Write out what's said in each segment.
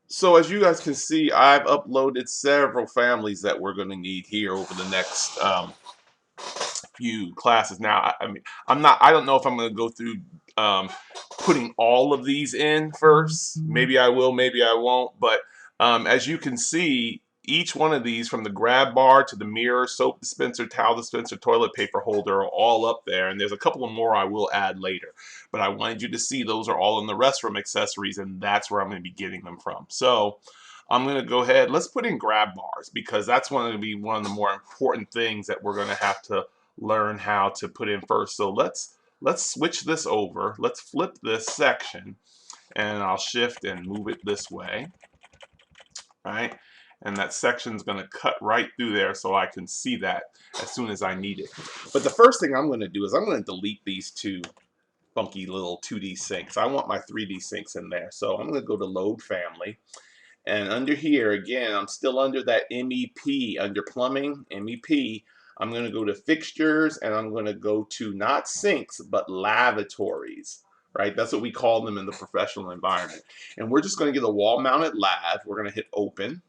So as you guys can see, I've uploaded several families that we're going to need here over the next few classes. Now, I mean, I don't know if I'm going to go through um, putting all of these in first. Maybe I will, maybe I won't. But as you can see, each one of these, from the grab bar to the mirror, soap dispenser, towel dispenser, toilet paper holder, are all up there. And there's a couple of more I will add later. But I wanted you to see those are all in the restroom accessories, and that's where I'm going to be getting them from. So I'm going to go ahead. Let's put in grab bars because that's going to be one of the more important things that we're going to have to learn how to put in first. So let's switch this over. Let's flip this section, and I'll shift and move it this way, right? And that section's going to cut right through there so I can see that as soon as I need it. But the first thing I'm going to do is I'm going to delete these two funky little 2D sinks. I want my 3D sinks in there. So I'm going to go to Load Family. And under here, again, I'm still under that MEP, under Plumbing, MEP. I'm going to go to Fixtures, and I'm going to go to not sinks, but lavatories, right? That's what we call them in the professional environment. And we're just going to get a wall-mounted lav. We're going to hit Open.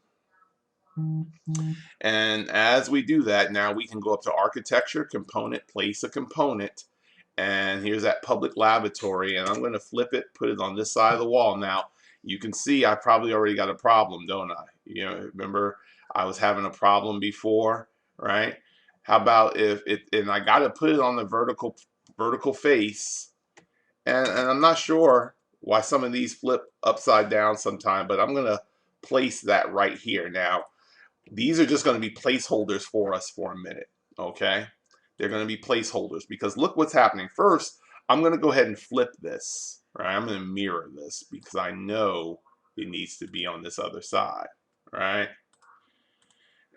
And as we do that, now we can go up to Architecture, Component, Place a Component. And here's that public lavatory. And I'm going to flip it, put it on this side of the wall. Now, you can see I probably already got a problem, don't I? You know, remember I was having a problem before, right? How about if it, and I got to put it on the vertical face. And I'm not sure why some of these flip upside down sometime, but I'm going to place that right here. Now, these are just going to be placeholders for us for a minute, okay? They're going to be placeholders because look what's happening. First, I'm going to go ahead and flip this, right? I'm going to mirror this because I know it needs to be on this other side, right?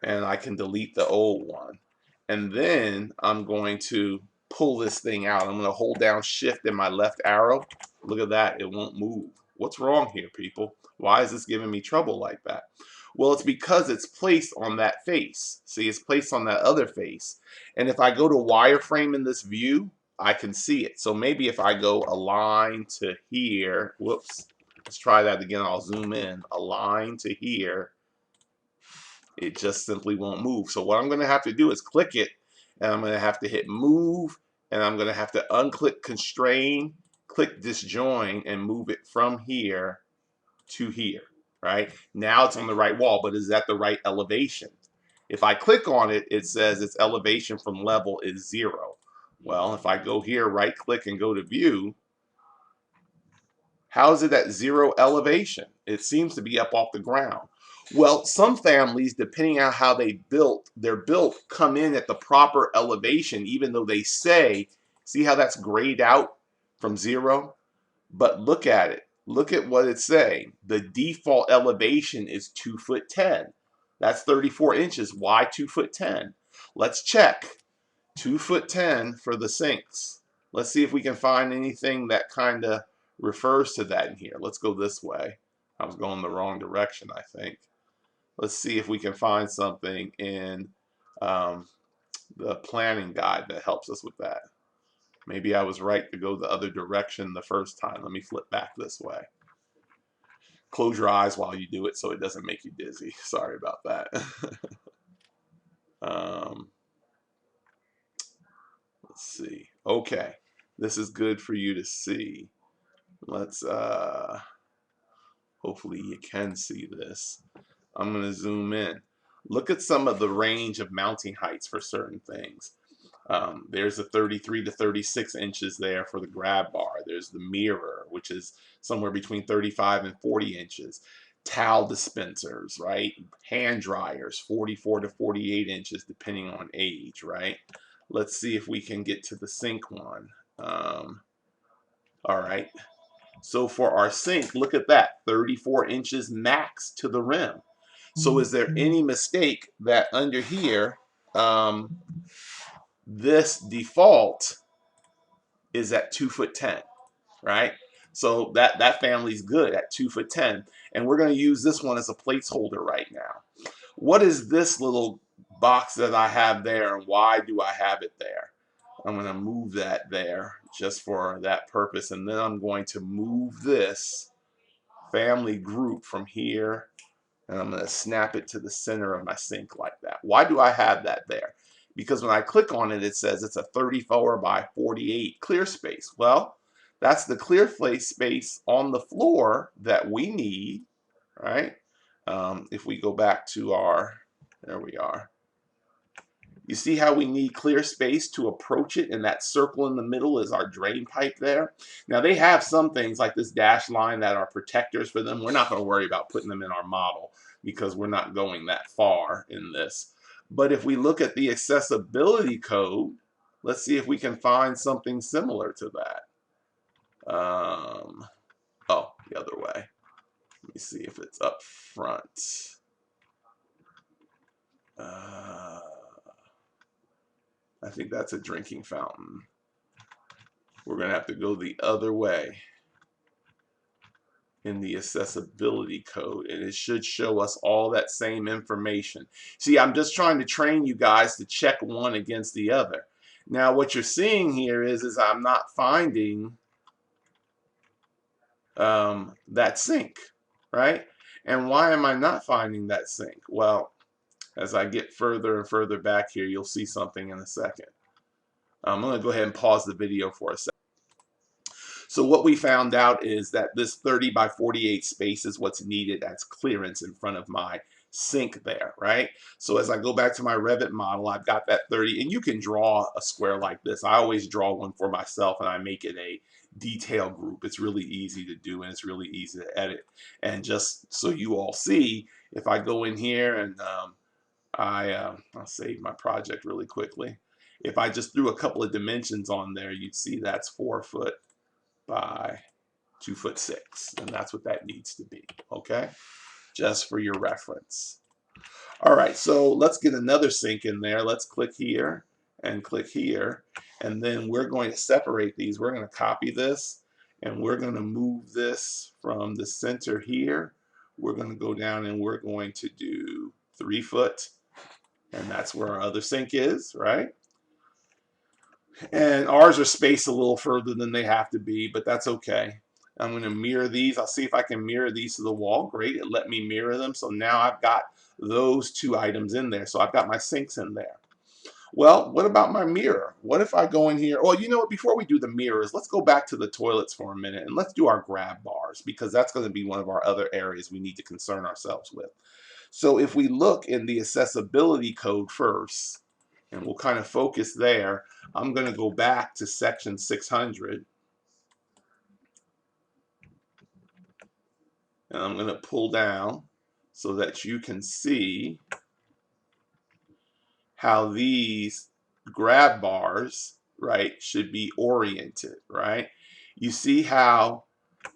And I can delete the old one. And then I'm going to pull this thing out. I'm going to hold down Shift and my left arrow. Look at that. It won't move. What's wrong here, people? Why is this giving me trouble like that? Well, it's because it's placed on that face. See, it's placed on that other face. And if I go to wireframe in this view, I can see it. So maybe if I go align to here, whoops, let's try that again. I'll zoom in, align to here. It just simply won't move. So what I'm going to have to do is click it, and I'm going to have to hit move, and I'm going to have to unclick constrain, click disjoin, and move it from here to here, right? Now it's on the right wall, but is that the right elevation? If I click on it, it says its elevation from level is 0. Well, if I go here, right click and go to view, how is it at 0 elevation? It seems to be up off the ground. Well, some families, depending on how they're built, come in at the proper elevation, even though they say, see how that's grayed out from 0? But look at it. Look at what it's saying. The default elevation is 2'10". That's 34 inches. Why 2'10"? Let's check. 2'10" for the sinks. Let's see if we can find anything that kind of refers to that in here. Let's go this way. I was going the wrong direction, I think. Let's see if we can find something in the planning guide that helps us with that. Maybe I was right to go the other direction the first time. Let me flip back this way. Close your eyes while you do it so it doesn't make you dizzy. Sorry about that. Let's see. Okay. This is good for you to see. Let's, hopefully you can see this. I'm going to zoom in. Look at some of the range of mounting heights for certain things. There's the 33 to 36 inches there for the grab bar. There's the mirror, which is somewhere between 35 and 40 inches. Towel dispensers, right? Hand dryers, 44 to 48 inches, depending on age, right? Let's see if we can get to the sink one. All right. So for our sink, look at that, 34 inches max to the rim. So is there any mistake that under here, this default is at 2'10", right? So that family's good at 2'10", and we're going to use this one as a placeholder right now. What is this little box that I have there, and why do I have it there? I'm going to move that there just for that purpose, and then I'm going to move this family group from here, and I'm going to snap it to the center of my sink like that. Why do I have that there? Because when I click on it, it says it's a 34 by 48 clear space. Well, that's the clear space on the floor that we need, right? If we go back to our, there we are. You see how we need clear space to approach it, and that circle in the middle is our drain pipe there. Now they have some things like this dash line that are protectors for them. We're not going to worry about putting them in our model because we're not going that far in this. But if we look at the accessibility code, let's see if we can find something similar to that. Oh, the other way. Let me see if it's up front. I think that's a drinking fountain. We're going to have to go the other way in the accessibility code, and it should show us all that same information. See, I'm just trying to train you guys to check one against the other. Now, what you're seeing here is I'm not finding that sink, right? And why am I not finding that sink? Well, as I get further and further back here, you'll see something in a second. I'm going to go ahead and pause the video for a second. So what we found out is that this 30 by 48 space is what's needed as clearance in front of my sink there, right? So as I go back to my Revit model, I've got that 30, and you can draw a square like this. I always draw one for myself, and I make it a detail group. It's really easy to do, and it's really easy to edit. And just so you all see, if I go in here and I'll save my project really quickly. If I just threw a couple of dimensions on there, you'd see that's 4 foot by 2'6", and that's what that needs to be, okay? Just for your reference. All right, so let's get another sink in there. Let's click here and click here, and then we're going to separate these. We're going to copy this, and we're going to move this from the center here. We're going to go down and we're going to do 3 foot, and that's where our other sink is, right? And ours are spaced a little further than they have to be, but that's okay. I'm going to mirror these. I'll see if I can mirror these to the wall. Great, it let me mirror them. So now I've got those 2 items in there. So I've got my sinks in there. Well, what about my mirror? What if I go in here? Well, you know what? Before we do the mirrors, let's go back to the toilets for a minute and let's do our grab bars, because that's going to be one of our other areas we need to concern ourselves with. So if we look in the accessibility code first, and we'll kind of focus there, I'm going to go back to section 600. And I'm going to pull down so that you can see how these grab bars, right, should be oriented, right? You see how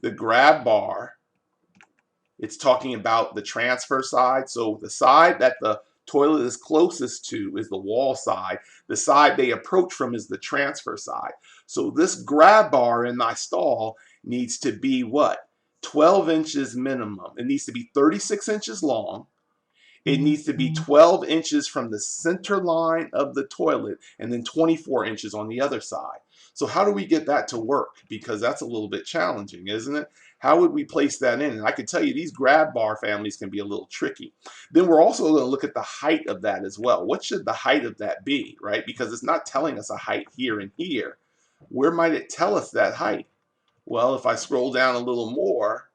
the grab bar, it's talking about the transfer side. So the side that the toilet is closest to is the wall side. The side they approach from is the transfer side. So this grab bar in my stall needs to be what? 12 inches minimum. It needs to be 36 inches long. It needs to be 12 inches from the center line of the toilet and then 24 inches on the other side. So how do we get that to work? Because that's a little bit challenging, isn't it? How would we place that in? And I can tell you these grab bar families can be a little tricky. Then we're also going to look at the height of that as well. What should the height of that be, right? Because it's not telling us a height here and here. Where might it tell us that height? Well, if I scroll down a little more,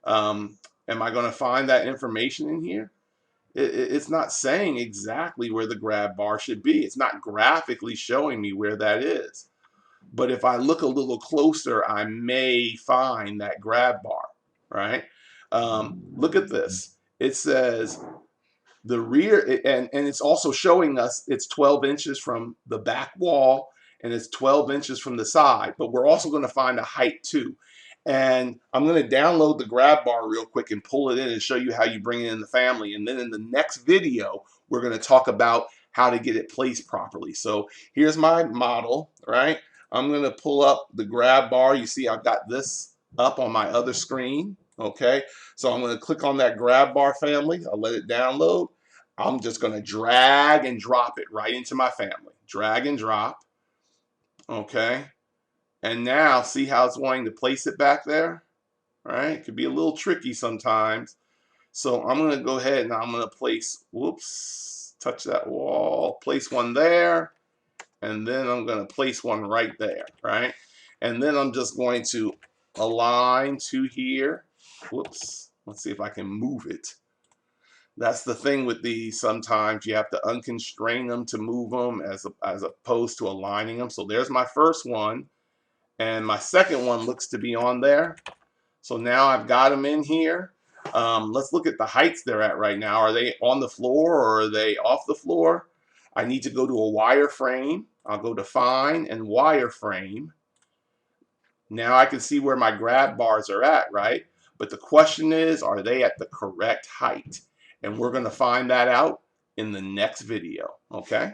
am I going to find that information in here? It's not saying exactly where the grab bar should be. It's not graphically showing me where that is. But if I look a little closer, I may find that grab bar, right? Look at this. It says the rear, and it's also showing us it's 12 inches from the back wall and it's 12 inches from the side, but we're also going to find a height too. And I'm going to download the grab bar real quick and pull it in and show you how you bring it in the family. And then in the next video, we're going to talk about how to get it placed properly. So here's my model, right? I'm going to pull up the grab bar. You see I've got this up on my other screen, okay? So I'm going to click on that grab bar family. I'll let it download. I'm just going to drag and drop it right into my family. Drag and drop, okay? And now, see how it's wanting to place it back there? right? It could be a little tricky sometimes. So I'm going to go ahead and I'm going to place, whoops, touch that wall, place one there, and then I'm going to place one right there, right? And then I'm just going to align to here. Whoops, let's see if I can move it. That's the thing with these. Sometimes you have to unconstrain them to move them as opposed to aligning them. So there's my first one. And my second one looks to be on there. So now I've got them in here. Let's look at the heights they're at right now. Are they on the floor or are they off the floor? I need to go to a wireframe. I'll go to Define and Wireframe. Now I can see where my grab bars are at, right? But the question is, are they at the correct height? And we're going to find that out in the next video, okay?